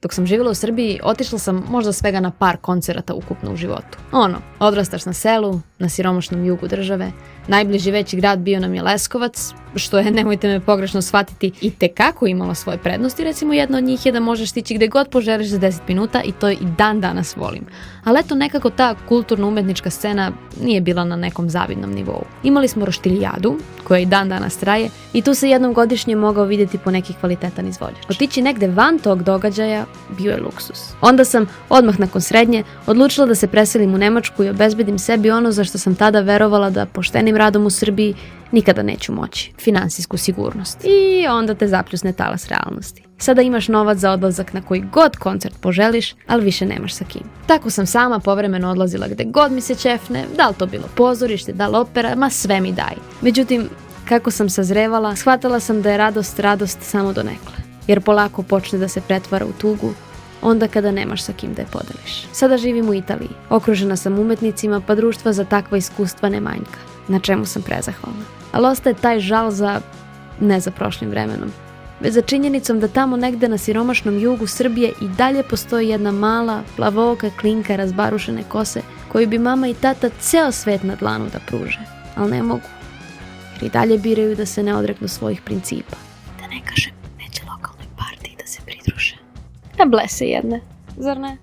Dok sam živjela u Srbiji, otišla sam možda svega na par koncerata ukupno u životu. Odrastaš na selu, na siromašnom jugu države, najbliži veći grad bio nam je Leskovac, što je, nemojte me pogrešno shvatiti, i tekako imalo svoje prednosti. Recimo jedna od njih je da možeš stići gde god poželiš za 10 minuta i to i dan danas volim. Ali eto, nekako ta kulturno-umetnička scena nije bila na nekom zavidnom nivou. Imali smo roštiljadu, koja i dan danas traje, i tu se jednom godišnje mogao vidjeti po neki kvalitetan izvođač. Otići negde van tog događaja bio je luksus. Onda sam, odmah nakon srednje, odlučila da se preselim u Nemačku i obezbedim sebi ono za što sam tada verovala da poštenim radom u Srbiji nikada neću moći. Finansijsku sigurnost. I onda te zapljusne talas realnosti. Sada imaš novac za odlazak na koji god koncert poželiš, ali više nemaš sa kim. Tako sam sama povremeno odlazila gde god mi se ćefne, da li to bilo pozorište, da li opera, ma sve mi daj. Međutim, kako sam sazrevala, shvatala sam da je radost samo donekle. Jer polako počne da se pretvara u tugu, onda kada nemaš sa kim da je podeliš. Sada živim u Italiji. Okružena sam umetnicima, pa društva za takva iskustva ne manjka. Na čemu sam prezahvalna. Ali ostaje taj žal ne za prošlim vremenom, već za činjenicom da tamo negde na siromašnom jugu Srbije i dalje postoji jedna mala, plavooka klinka razbarušene kose koju bi mama i tata ceo svet na dlanu da pruže. Ali ne mogu, jer i dalje biraju da se ne odreknu svojih principa. Da ne kažem, neće lokalnoj partiji da se pridruže. Blese jedne, zar ne?